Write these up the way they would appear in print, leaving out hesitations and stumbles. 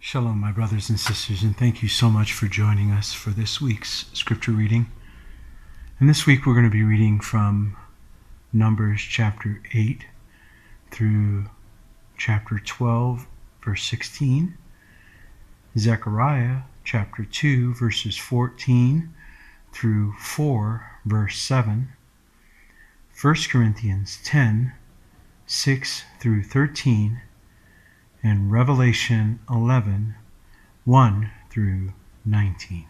Shalom, my brothers and sisters, and thank you so much for joining us for this week's scripture reading. And this week we're going to be reading from Numbers chapter 8 through chapter 12, verse 16, Zechariah chapter 2, verses 14 through 4, verse 7, 1 Corinthians 10, 6 through 13, and Revelation 11, 1 through 19.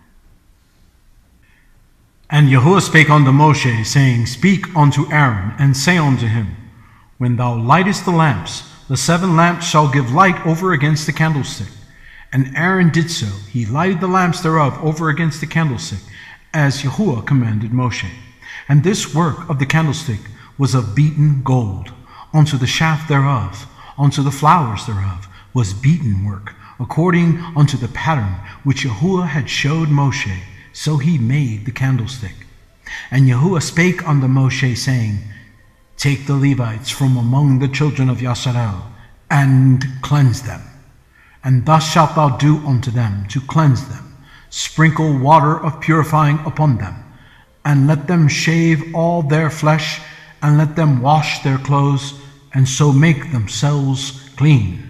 And Yahuwah spake unto Moshe, saying, Speak unto Aaron, and say unto him, When thou lightest the lamps, the 7 lamps shall give light over against the candlestick. And Aaron did so. He lighted the lamps thereof over against the candlestick, as Yahuwah commanded Moshe. And this work of the candlestick was of beaten gold. Unto the shaft thereof, unto the flowers thereof, was beaten work, according unto the pattern which Yahuwah had showed Moshe. So he made the candlestick. And Yahuwah spake unto Moshe, saying, Take the Levites from among the children of Yasharel, and cleanse them. And thus shalt thou do unto them, to cleanse them. Sprinkle water of purifying upon them, and let them shave all their flesh, and let them wash their clothes, and so make themselves clean.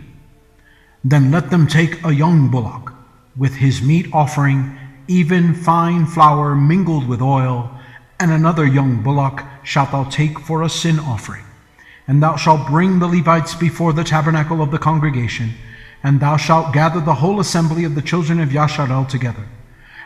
Then let them take a young bullock, with his meat offering, even fine flour mingled with oil, and another young bullock shalt thou take for a sin offering. And thou shalt bring the Levites before the tabernacle of the congregation, and thou shalt gather the whole assembly of the children of Yasharel together.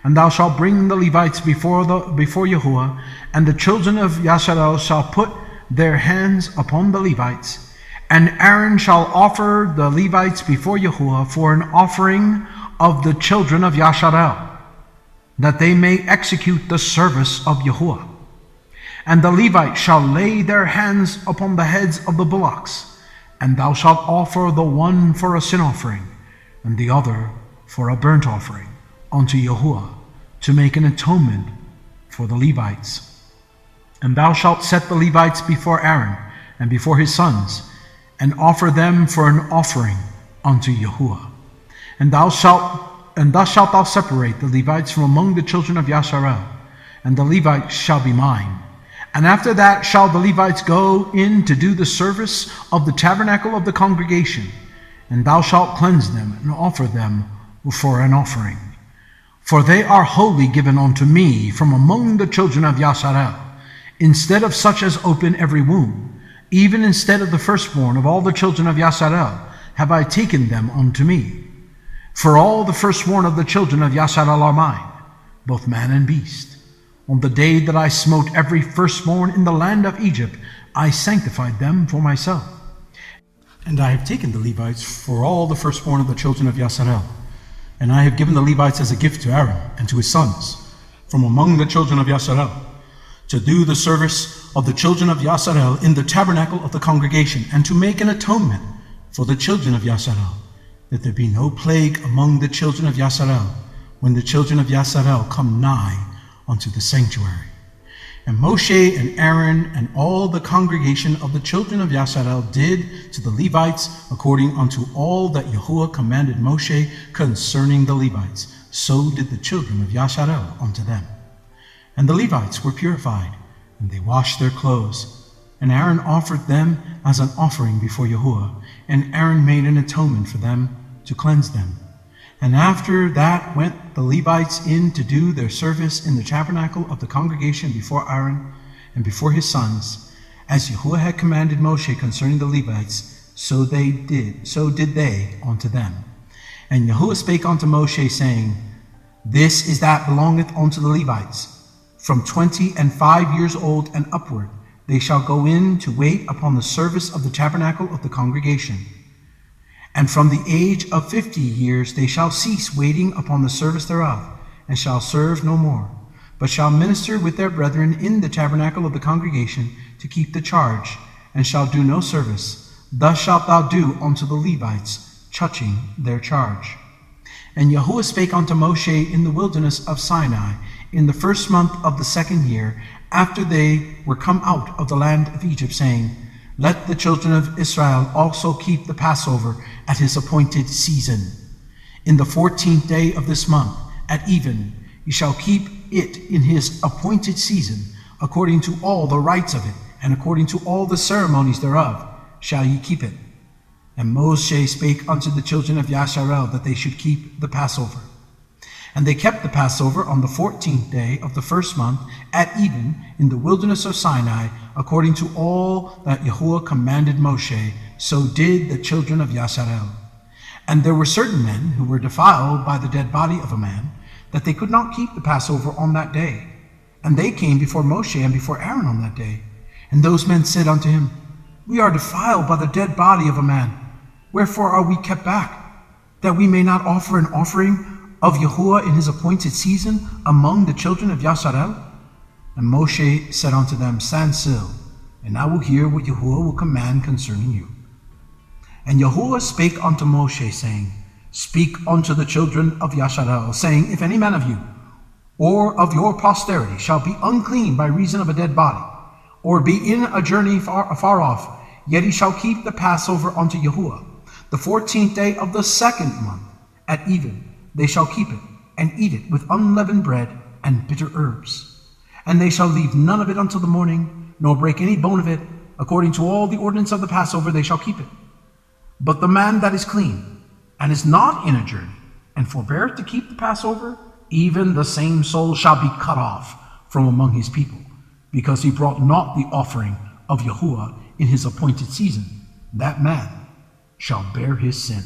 And thou shalt bring the Levites before Yahuwah, and the children of Yasharel shall put their hands upon the Levites. And Aaron shall offer the Levites before Yahuwah for an offering of the children of Yasharel, that they may execute the service of Yahuwah. And the Levites shall lay their hands upon the heads of the bullocks, and thou shalt offer the one for a sin offering, and the other for a burnt offering unto Yahuwah, to make an atonement for the Levites. And thou shalt set the Levites before Aaron and before his sons, and offer them for an offering unto Yahuwah. And thus shalt thou separate the Levites from among the children of Yasharel, and the Levites shall be mine. And after that shall the Levites go in to do the service of the tabernacle of the congregation, and thou shalt cleanse them and offer them for an offering. For they are wholly given unto me from among the children of Yasharel, instead of such as open every womb, even instead of the firstborn of all the children of Yasharel, have I taken them unto me. For all the firstborn of the children of Yasharel are mine, both man and beast. On the day that I smote every firstborn in the land of Egypt, I sanctified them for myself. And I have taken the Levites for all the firstborn of the children of Yasharel, and I have given the Levites as a gift to Aaron and to his sons from among the children of Yasharel, to do the service of the children of Yasharel in the tabernacle of the congregation, and to make an atonement for the children of Yasharel, that there be no plague among the children of Yasharel when the children of Yasharel come nigh unto the sanctuary. And Moshe and Aaron and all the congregation of the children of Yasharel did to the Levites according unto all that Yahuwah commanded Moshe concerning the Levites. So did the children of Yasharel unto them. And the Levites were purified, and they washed their clothes. And Aaron offered them as an offering before Yahuwah, and Aaron made an atonement for them to cleanse them. And after that went the Levites in to do their service in the tabernacle of the congregation before Aaron and before his sons, as Yahuwah had commanded Moshe concerning the Levites, so did they unto them. And Yahuwah spake unto Moshe, saying, This is that belongeth unto the Levites. From 25 years old and upward, they shall go in to wait upon the service of the tabernacle of the congregation. And from the age of 50 years they shall cease waiting upon the service thereof, and shall serve no more, but shall minister with their brethren in the tabernacle of the congregation to keep the charge, and shall do no service. Thus shalt thou do unto the Levites, touching their charge. And Yahuwah spake unto Moshe in the wilderness of Sinai, in the first month of the 2nd year, after they were come out of the land of Egypt, saying, Let the children of Israel also keep the Passover at his appointed season. In the 14th day of this month, at even, ye shall keep it in his appointed season, according to all the rites of it, and according to all the ceremonies thereof, shall ye keep it. And Moshe spake unto the children of Yasharel that they should keep the Passover. And they kept the Passover on the 14th day of the first month at even in the wilderness of Sinai, according to all that Yahuwah commanded Moshe, so did the children of Yasharel. And there were certain men who were defiled by the dead body of a man, that they could not keep the Passover on that day. And they came before Moshe and before Aaron on that day. And those men said unto him, We are defiled by the dead body of a man. Wherefore are we kept back, that we may not offer an offering of Yahuwah in his appointed season among the children of Yasharel? And Moshe said unto them, Stand still, and I will hear what Yahuwah will command concerning you. And Yahuwah spake unto Moshe, saying, Speak unto the children of Yasharel, saying, If any man of you, or of your posterity, shall be unclean by reason of a dead body, or be in a journey far off, yet he shall keep the Passover unto Yahuwah. The 14th day of the second month, at even, they shall keep it, and eat it with unleavened bread and bitter herbs. And they shall leave none of it until the morning, nor break any bone of it. According to all the ordinance of the Passover, they shall keep it. But the man that is clean, and is not in a journey, and forbeareth to keep the Passover, even the same soul shall be cut off from among his people, because he brought not the offering of Yahuwah in his appointed season. That man shall bear his sin.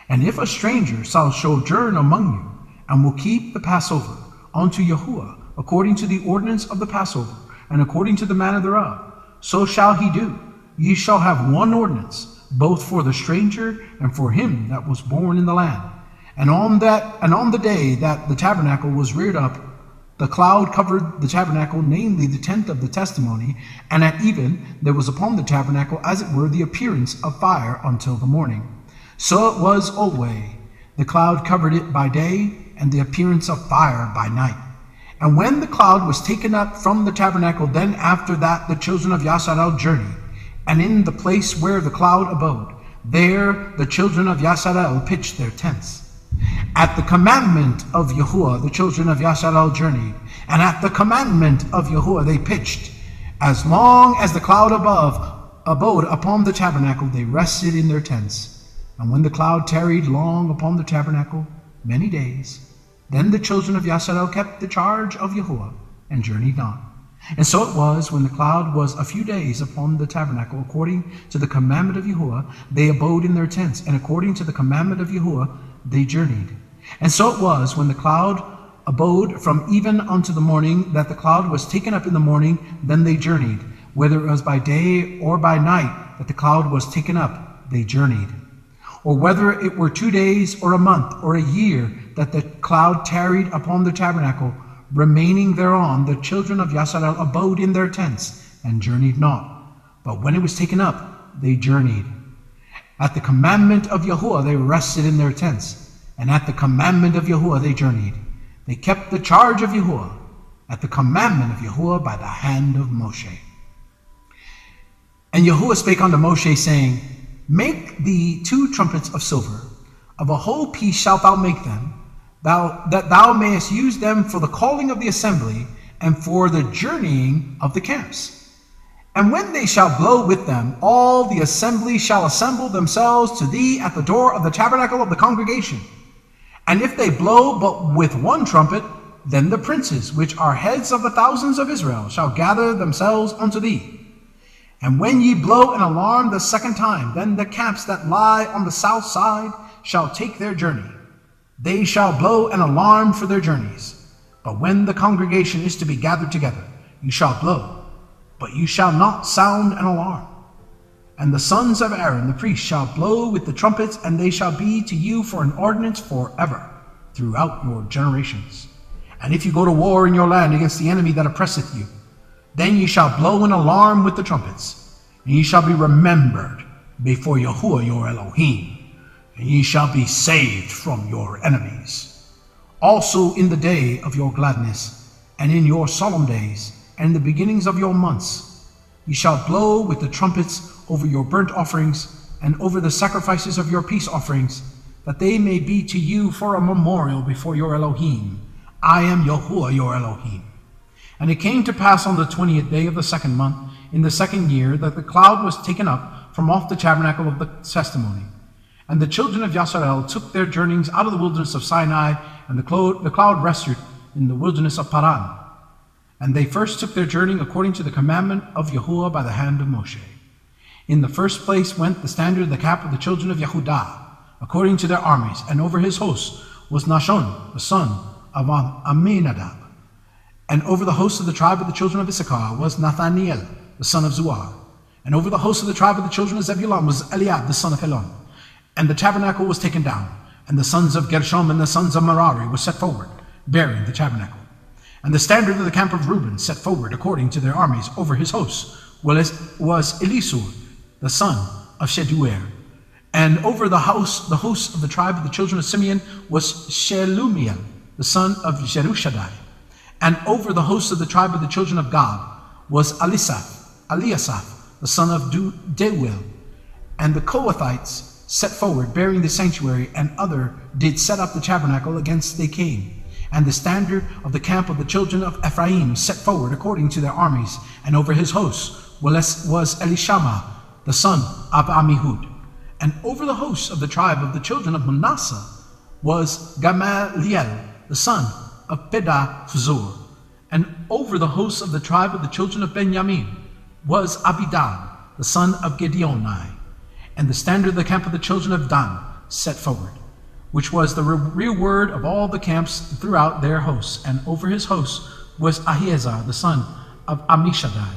And if a stranger shall sojourn among you, and will keep the Passover unto Yahuwah, according to the ordinance of the Passover, and according to the manner thereof, so shall he do. Ye shall have one ordinance, both for the stranger and for him that was born in the land. And on the day that the tabernacle was reared up, the cloud covered the tabernacle, namely the tent of the testimony, and at even there was upon the tabernacle as it were the appearance of fire until the morning. So it was always. The cloud covered it by day, and the appearance of fire by night. And when the cloud was taken up from the tabernacle, then after that the children of Yasharel journeyed, and in the place where the cloud abode, there the children of Yasharel pitched their tents. At the commandment of Yahuwah the children of Yasharel journeyed, and at the commandment of Yahuwah they pitched. As long as the cloud abode upon the tabernacle, they rested in their tents. And when the cloud tarried long upon the tabernacle, many days, then the children of Yasharel kept the charge of Yahuwah, and journeyed on. And so it was, when the cloud was a few days upon the tabernacle, according to the commandment of Yahuwah, they abode in their tents, and according to the commandment of Yahuwah, they journeyed. And so it was, when the cloud abode from even unto the morning, that the cloud was taken up in the morning, then they journeyed. Whether it was by day or by night that the cloud was taken up, they journeyed. Or whether it were 2 days or a month or a year that the cloud tarried upon the tabernacle, remaining thereon, the children of Yasharel abode in their tents, and journeyed not. But when it was taken up, they journeyed. At the commandment of Yahuwah they rested in their tents, and at the commandment of Yahuwah they journeyed. They kept the charge of Yahuwah, at the commandment of Yahuwah by the hand of Moshe. And Yahuwah spake unto Moshe, saying, Make thee 2 trumpets of silver, of a whole piece shalt thou make them, that thou mayest use them for the calling of the assembly, and for the journeying of the camps. And when they shall blow with them, all the assembly shall assemble themselves to thee at the door of the tabernacle of the congregation. And if they blow but with 1 trumpet, then the princes, which are heads of the thousands of Israel, shall gather themselves unto thee. And when ye blow an alarm the second time, then the camps that lie on the south side shall take their journey. They shall blow an alarm for their journeys. But when the congregation is to be gathered together, you shall blow, but you shall not sound an alarm. And the sons of Aaron the priest shall blow with the trumpets, and they shall be to you for an ordinance forever, throughout your generations. And if you go to war in your land against the enemy that oppresseth you, then ye shall blow an alarm with the trumpets, and ye shall be remembered before Yahuwah your Elohim, and ye shall be saved from your enemies. Also in the day of your gladness, and in your solemn days, and in the beginnings of your months, ye shall blow with the trumpets over your burnt offerings, and over the sacrifices of your peace offerings, that they may be to you for a memorial before your Elohim. I am Yahuwah your Elohim. And it came to pass on the 20th day of the 2nd month, in the 2nd year, that the cloud was taken up from off the tabernacle of the testimony. And the children of Yasharel took their journeyings out of the wilderness of Sinai, and the cloud rested in the wilderness of Paran. And they first took their journey according to the commandment of Yahuwah by the hand of Moshe. In the first place went the standard of the camp of the children of Yehudah, according to their armies, and over his hosts was Nashon, the son of Amminadab. And over the host of the tribe of the children of Issachar was Nathaniel, the son of Zuar. And over the host of the tribe of the children of Zebulun was Eliab, the son of Helon. And the tabernacle was taken down, and the sons of Gershom and the sons of Merari were set forward, bearing the tabernacle. And the standard of the camp of Reuben set forward according to their armies over his hosts was Elisur, the son of Sheduer. And over the host of the tribe of the children of Simeon was Shelumiel, the son of Jerushadai. And over the host of the tribe of the children of Gad was Eliasaph, the son of Deuel. And the Kohathites set forward, bearing the sanctuary, and other did set up the tabernacle against they came. And the standard of the camp of the children of Ephraim set forward according to their armies, and over his hosts was Elishama, the son of Ammihud. And over the hosts of the tribe of the children of Manasseh was Gamaliel, the son of Pedahzur. And over the hosts of the tribe of the children of Benjamin was Abidan, the son of Gideoni. And the standard of the camp of the children of Dan set forward, which was the rearward of all the camps throughout their hosts. And over his hosts was Ahiezer, the son of Ammishaddai.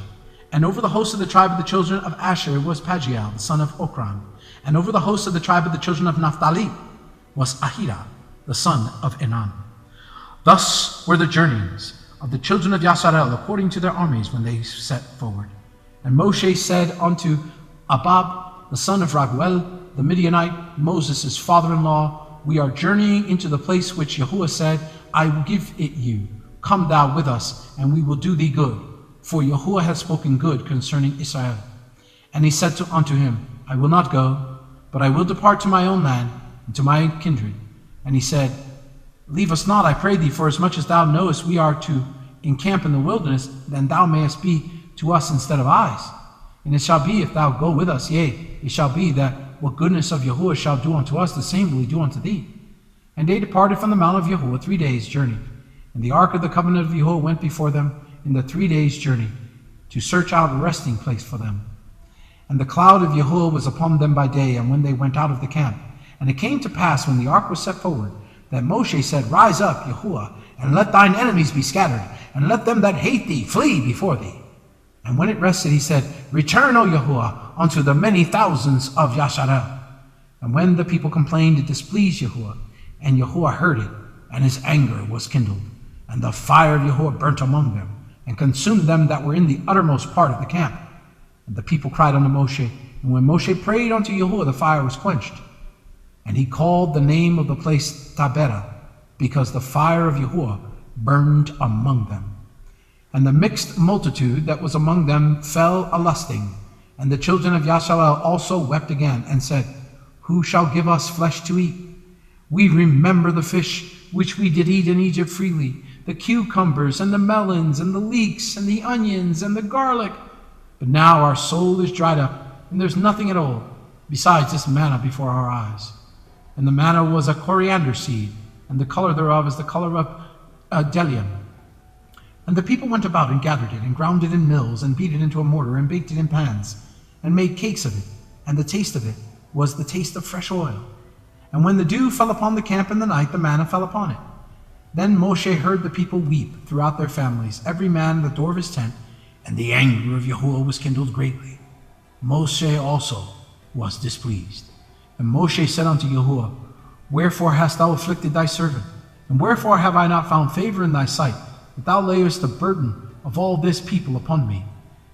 And over the host of the tribe of the children of Asher was Pagiel, the son of Okran. And over the host of the tribe of the children of Naphtali was Ahira, the son of Enan. Thus were the journeyings of the children of Yasharel according to their armies when they set forward. And Moshe said unto Abab, the son of Raguel, the Midianite, Moses' father-in-law, we are journeying into the place which Yahuwah said, I will give it you. Come thou with us, and we will do thee good. For Yahuwah hath spoken good concerning Israel. And he said unto him, I will not go, but I will depart to my own land and to my kindred. And he said, Leave us not, I pray thee, for as much as thou knowest we are to encamp in the wilderness, then thou mayest be to us instead of eyes. And it shall be, if thou go with us, yea, it shall be that what goodness of Yahuwah shall do unto us, the same will he do unto thee. And they departed from the mount of Yahuwah 3 days' journey. And the ark of the covenant of Yahuwah went before them in the 3 days' journey, to search out a resting place for them. And the cloud of Yahuwah was upon them by day, and when they went out of the camp. And it came to pass, when the ark was set forward, that Moshe said, Rise up, Yahuwah, and let thine enemies be scattered, and let them that hate thee flee before thee. And when it rested, he said, Return, O Yahuwah, unto the many thousands of Yasharel. And when the people complained, it displeased Yahuwah, and Yahuwah heard it, and his anger was kindled. And the fire of Yahuwah burnt among them, and consumed them that were in the uttermost part of the camp. And the people cried unto Moshe, and when Moshe prayed unto Yahuwah, the fire was quenched. And he called the name of the place Taberah, because the fire of Yahuwah burned among them. And the mixed multitude that was among them fell a-lusting, and the children of Yasharel also wept again, and said, Who shall give us flesh to eat? We remember the fish which we did eat in Egypt freely, the cucumbers and the melons and the leeks and the onions and the garlic. But now our soul is dried up, and there's nothing at all besides this manna before our eyes. And the manna was a coriander seed, and the color thereof is the color of bdellium. And the people went about and gathered it, and ground it in mills, and beat it into a mortar, and baked it in pans, and made cakes of it. And the taste of it was the taste of fresh oil. And when the dew fell upon the camp in the night, the manna fell upon it. Then Moshe heard the people weep throughout their families, every man at the door of his tent, and the anger of Yahuwah was kindled greatly. Moshe also was displeased. And Moshe said unto Yahuwah, Wherefore hast thou afflicted thy servant? And wherefore have I not found favor in thy sight, that thou layest the burden of all this people upon me?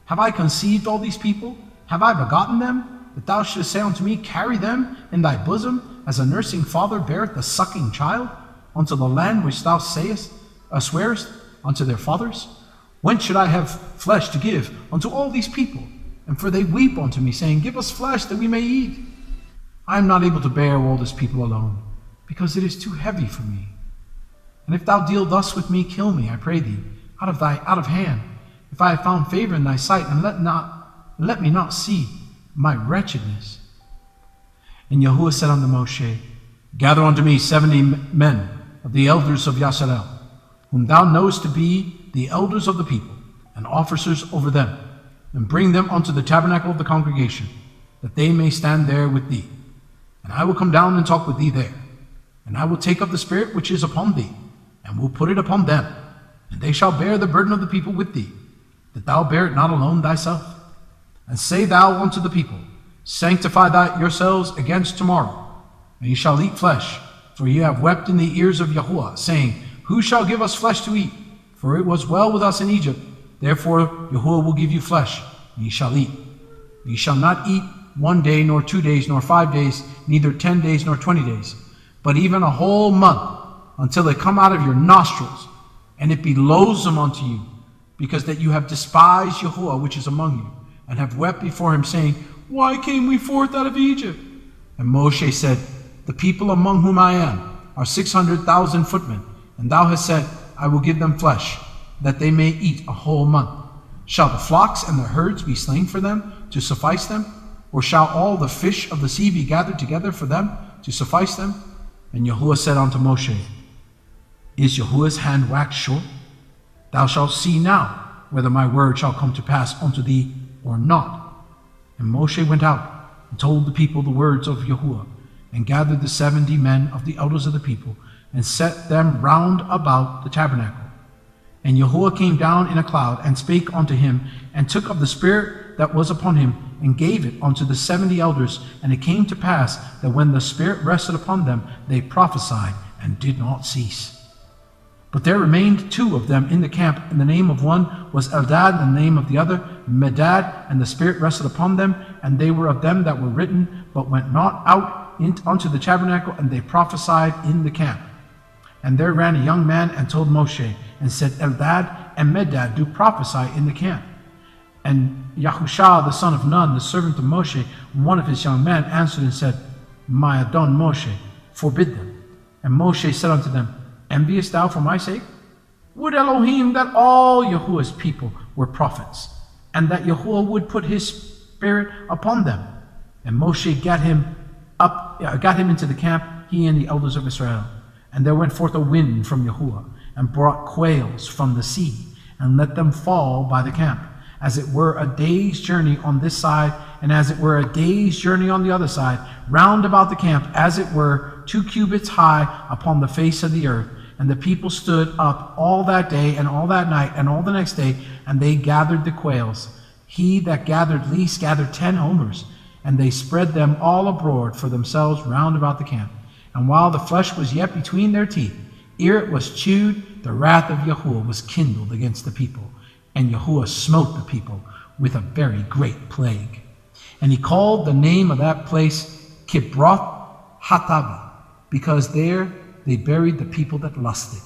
Have I conceived all these people? Have I begotten them? That thou shouldest say unto me, Carry them in thy bosom, as a nursing father beareth the sucking child, unto the land which thou swearest unto their fathers? When should I have flesh to give unto all these people? And for they weep unto me, saying, Give us flesh that we may eat. I am not able to bear all this people alone. because it is too heavy for me. And if thou deal thus with me, kill me, I pray thee, out of hand, if I have found favor in thy sight, and let me not see my wretchedness. And Yahuwah said unto Moshe, Gather unto me 70 men of the elders of Yasharel, whom thou knowest to be the elders of the people, and officers over them, and bring them unto the tabernacle of the congregation, that they may stand there with thee. And I will come down and talk with thee there. And I will take up the spirit which is upon thee, and will put it upon them, and they shall bear the burden of the people with thee, that thou bear it not alone thyself. And say thou unto the people, Sanctify yourselves against tomorrow, and ye shall eat flesh, for ye have wept in the ears of Yahuwah, saying, Who shall give us flesh to eat? For it was well with us in Egypt. Therefore Yahuwah will give you flesh, and ye shall eat. Ye shall not eat 1 day, nor 2 days, nor 5 days, neither 10 days, nor 20 days, but even a whole month, until it come out of your nostrils, and it be loathsome unto you, because that you have despised Yahuwah which is among you, and have wept before him, saying, Why came we forth out of Egypt? And Moshe said, The people among whom I am are 600,000 footmen, and thou hast said, I will give them flesh, that they may eat a whole month. Shall the flocks and the herds be slain for them, to suffice them? Or shall all the fish of the sea be gathered together for them, to suffice them? And Yahuwah said unto Moshe, Is Yahuwah's hand waxed short? Thou shalt see now whether my word shall come to pass unto thee or not. And Moshe went out and told the people the words of Yahuwah, and gathered the 70 men of the elders of the people, and set them round about the tabernacle. And Yahuwah came down in a cloud, and spake unto him, and took of the spirit that was upon him, and gave it unto the 70 elders. And it came to pass that when the spirit rested upon them, they prophesied, and did not cease. But there remained 2 of them in the camp, and the name of one was Eldad, and the name of the other Medad, and the spirit rested upon them, and they were of them that were written, but went not out unto the tabernacle, and they prophesied in the camp. And there ran a young man and told Moshe, and said, Eldad and Medad do prophesy in the camp. And Yahusha, the son of Nun, the servant of Moshe, one of his young men, answered and said, My Adon Moshe, forbid them. And Moshe said unto them, Enviest thou for my sake? Would Elohim that all Yahuwah's people were prophets, and that Yahuwah would put his spirit upon them. And Moshe got him into the camp, he and the elders of Israel. And there went forth a wind from Yahuwah, and brought quails from the sea, and let them fall by the camp, as it were a day's journey on this side, and as it were a day's journey on the other side, round about the camp, as it were 2 cubits high upon the face of the earth. And the people stood up all that day, and all that night, and all the next day, and they gathered the quails. He that gathered least gathered 10 homers, and they spread them all abroad for themselves round about the camp. And while the flesh was yet between their teeth, ere it was chewed, the wrath of Yahuwah was kindled against the people. And Yahuwah smote the people with a very great plague. And he called the name of that place Kibroth Hatava, because there they buried the people that lusted.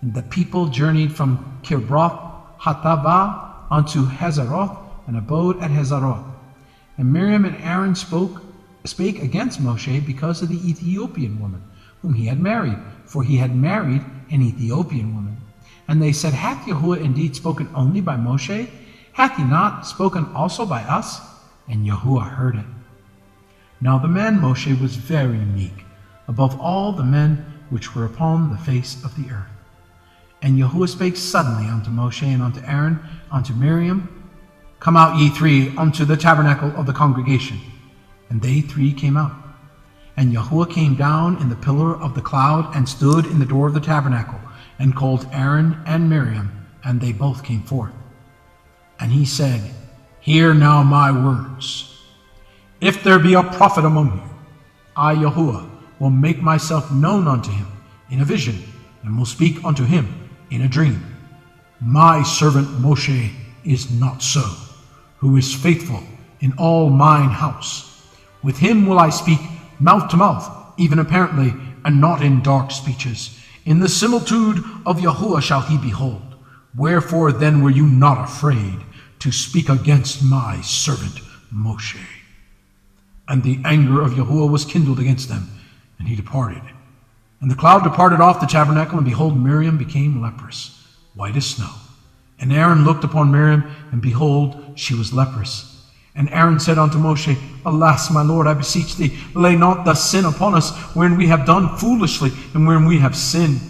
And the people journeyed from Kibroth Hatava unto Hazeroth, and abode at Hazeroth. And Miriam and Aaron spake against Moshe because of the Ethiopian woman whom he had married, for he had married an Ethiopian woman. And they said, Hath Yahuwah indeed spoken only by Moshe? Hath he not spoken also by us? And Yahuwah heard it. Now the man Moshe was very meek, above all the men which were upon the face of the earth. And Yahuwah spake suddenly unto Moshe and unto Aaron, unto Miriam, Come out, ye 3, unto the tabernacle of the congregation. And they 3 came out. And Yahuwah came down in the pillar of the cloud, and stood in the door of the tabernacle, and called Aaron and Miriam, and they both came forth. And he said, Hear now my words. If there be a prophet among you, I, Yahuwah, will make myself known unto him in a vision, and will speak unto him in a dream. My servant Moshe is not so, who is faithful in all mine house. With him will I speak mouth to mouth, even apparently, and not in dark speeches. In the similitude of Yahuwah shall he behold. Wherefore then were you not afraid to speak against my servant Moshe? And the anger of Yahuwah was kindled against them, and he departed, And the cloud departed off the tabernacle, and behold, Miriam became leprous, white as snow. And Aaron looked upon Miriam, and behold, she was leprous. And Aaron said unto Moshe, Alas, my Lord, I beseech thee, lay not the sin upon us, wherein we have done foolishly, and wherein we have sinned.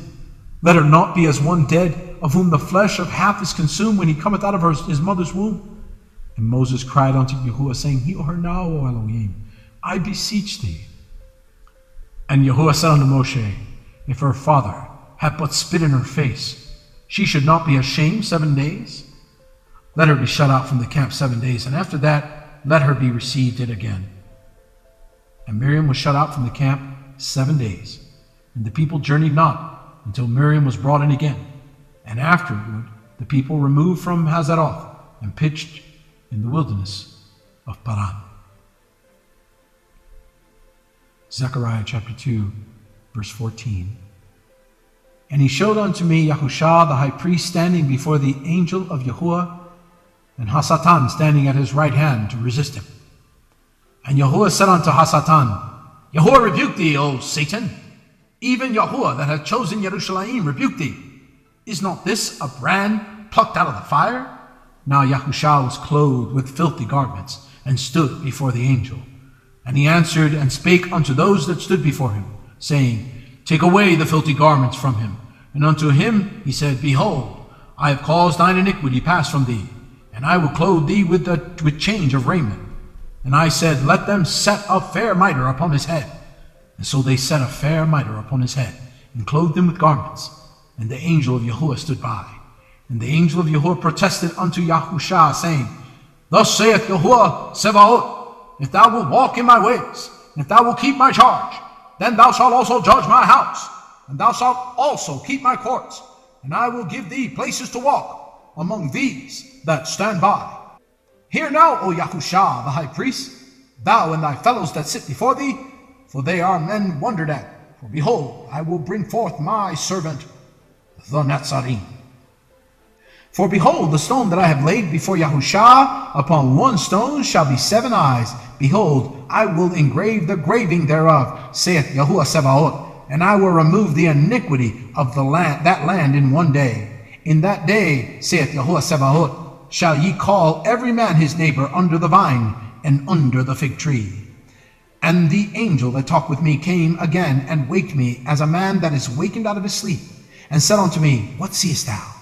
Let her not be as one dead, of whom the flesh of half is consumed when he cometh out of his mother's womb. And Moses cried unto Yahuwah, saying, Heal her now, O Elohim, I beseech thee. And Yahuwah said unto Moshe, If her father had but spit in her face, she should not be ashamed 7 days. Let her be shut out from the camp 7 days, and after that let her be received in again. And Miriam was shut out from the camp 7 days, and the people journeyed not until Miriam was brought in again. And afterward the people removed from Hazeroth and pitched in the wilderness of Paran. Zechariah chapter 2, verse 14. And he showed unto me Yahushua the high priest standing before the angel of Yahuwah, and Hasatan standing at his right hand to resist him. And Yahuwah said unto Hasatan, Yahuwah rebuke thee, O Satan. Even Yahuwah that hath chosen Jerusalem rebuke thee. Is not this a brand plucked out of the fire? Now Yahushua was clothed with filthy garments, and stood before the angel. And he answered and spake unto those that stood before him, saying, Take away the filthy garments from him. And unto him he said, Behold, I have caused thine iniquity pass from thee, and I will clothe thee with change of raiment. And I said, Let them set a fair mitre upon his head. And so they set a fair mitre upon his head, and clothed him with garments. And the angel of Yahuwah stood by. And the angel of Yahuwah protested unto Yahushua, saying, Thus saith Yahuwah Sebaot, If thou wilt walk in my ways, and if thou wilt keep my charge, then thou shalt also judge my house, and thou shalt also keep my courts, and I will give thee places to walk among these that stand by. Hear now, O Yahushua the high priest, thou and thy fellows that sit before thee, for they are men wondered at. For behold, I will bring forth my servant, the Nazarene. For behold, the stone that I have laid before Yahushua, upon one stone shall be 7 eyes. Behold, I will engrave the graving thereof, saith Yahuwah Sebaot, and I will remove the iniquity of that land in 1 day. In that day, saith Yahuwah Sebaot, shall ye call every man his neighbor under the vine and under the fig tree. And the angel that talked with me came again and waked me as a man that is wakened out of his sleep, and said unto me, What seest thou?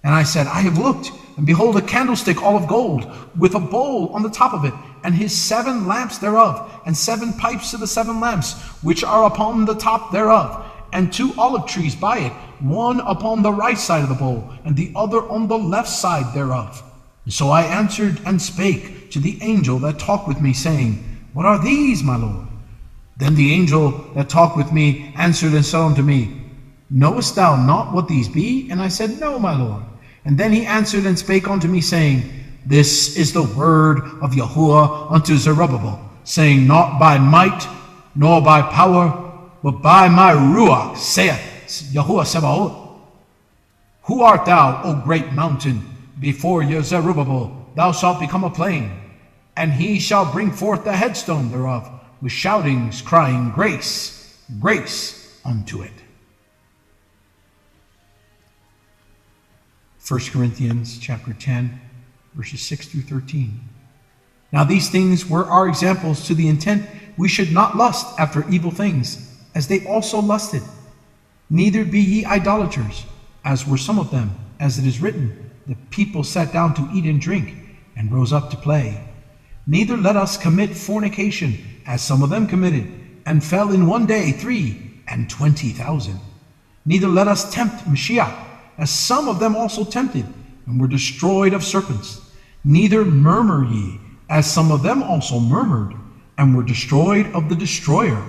And I said, I have looked, and behold, a candlestick all of gold, with a bowl on the top of it, and his 7 lamps thereof, and 7 pipes to the 7 lamps, which are upon the top thereof, and 2 olive trees by it, one upon the right side of the bowl, and the other on the left side thereof. And so I answered and spake to the angel that talked with me, saying, What are these, my Lord? Then the angel that talked with me answered and said unto me, Knowest thou not what these be? And I said, No, my Lord. And then he answered and spake unto me, saying, This is the word of Yahuwah unto Zerubbabel, saying, Not by might, nor by power, but by my Ruach, saith Yahuwah Sebaot. Who art thou, O great mountain? Before your Zerubbabel thou shalt become a plain, and he shall bring forth the headstone thereof, with shoutings, crying, Grace, grace unto it. 1 Corinthians chapter 10, verses 6 through 13. Now these things were our examples, to the intent we should not lust after evil things, as they also lusted. Neither be ye idolaters, as were some of them, as it is written, The people sat down to eat and drink, and rose up to play. Neither let us commit fornication, as some of them committed, and fell in 1 day 23,000. Neither let us tempt Mashiach, as some of them also tempted, and were destroyed of serpents. Neither murmur ye, as some of them also murmured, and were destroyed of the destroyer.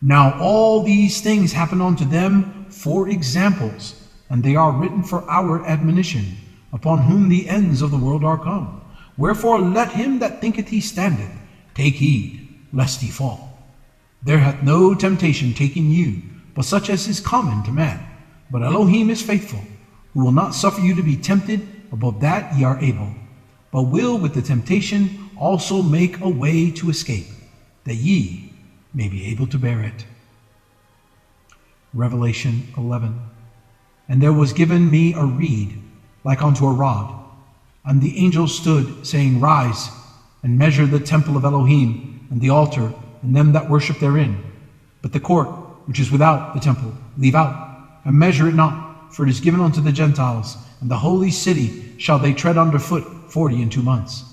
Now all these things happen unto them for examples, and they are written for our admonition, upon whom the ends of the world are come. Wherefore let him that thinketh he standeth take heed, lest he fall. There hath no temptation taken you, but such as is common to man. But Elohim is faithful, who will not suffer you to be tempted above that ye are able, but will with the temptation also make a way to escape, that ye may be able to bear it. Revelation 11. And there was given me a reed, like unto a rod. And the angel stood, saying, Rise, and measure the temple of Elohim, and the altar, and them that worship therein. But the court, which is without the temple, leave out, and measure it not, for it is given unto the Gentiles, and the holy city shall they tread under foot 42 months.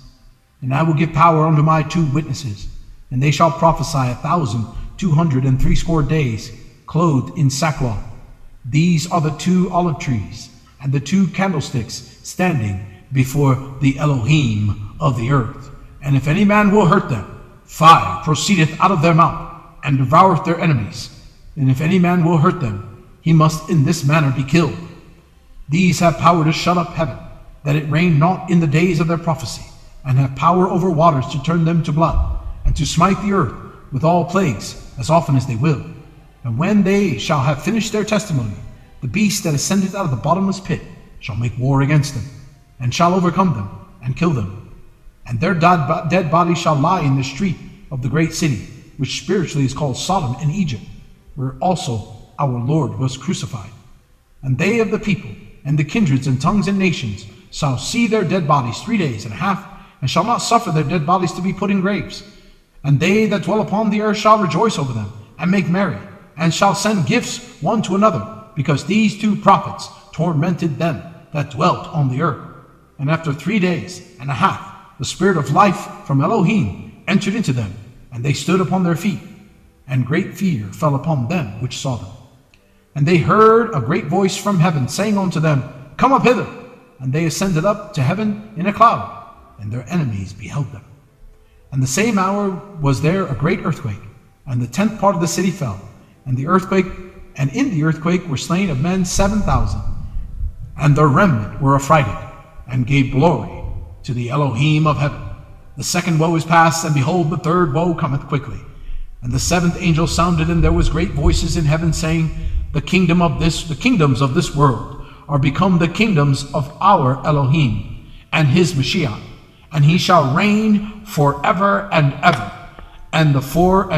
And I will give power unto my 2 witnesses, and they shall prophesy 1,260 days, clothed in sackcloth. These are the 2 olive trees, and the 2 candlesticks standing before the Elohim of the earth. And if any man will hurt them, fire proceedeth out of their mouth, and devoureth their enemies. And if any man will hurt them, he must in this manner be killed. These have power to shut up heaven, that it rain not in the days of their prophecy, and have power over waters to turn them to blood, and to smite the earth with all plagues, as often as they will. And when they shall have finished their testimony, the beast that ascendeth out of the bottomless pit shall make war against them, and shall overcome them, and kill them. And their dead bodies shall lie in the street of the great city, which spiritually is called Sodom and Egypt, where also our Lord was crucified. And they of the people, and the kindreds, and tongues, and nations, shall see their dead bodies 3 days and a half, and shall not suffer their dead bodies to be put in graves. And they that dwell upon the earth shall rejoice over them, and make merry, and shall send gifts one to another, because these 2 prophets tormented them that dwelt on the earth. And after 3 days and a half, the spirit of life from Elohim entered into them, and they stood upon their feet, and great fear fell upon them which saw them. And they heard a great voice from heaven, saying unto them, Come up hither. And they ascended up to heaven in a cloud, and their enemies beheld them. And the same hour was there a great earthquake, and the 10th part of the city fell, and in the earthquake were slain of men 7,000. And the remnant were affrighted, and gave glory to the Elohim of heaven. The 2nd woe is past, and behold, the 3rd woe cometh quickly. And the 7th angel sounded, and there was great voices in heaven, saying, The kingdoms of this world are become the kingdoms of our Elohim, and his Mashiach, and he shall reign forever and ever. And the 24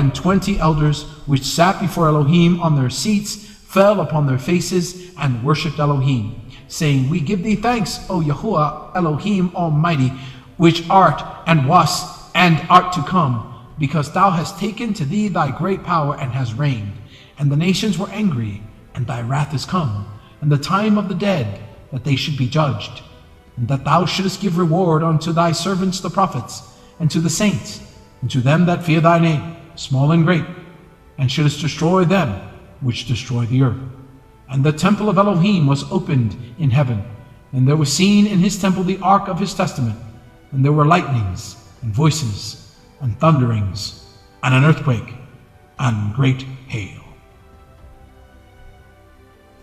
elders which sat before Elohim on their seats fell upon their faces and worshipped Elohim, saying, We give thee thanks, O Yahuwah Elohim Almighty, which art and wast and art to come, because thou hast taken to thee thy great power and hast reigned. And the nations were angry, and thy wrath is come, and the time of the dead, that they should be judged, and that thou shouldest give reward unto thy servants the prophets, and to the saints, and to them that fear thy name, small and great, and shouldest destroy them which destroy the earth. And the temple of Elohim was opened in heaven, and there was seen in his temple the ark of his testament, and there were lightnings, and voices, and thunderings, and an earthquake, and great hail.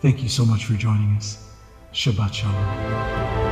Thank you so much for joining us. Shabbat Shalom.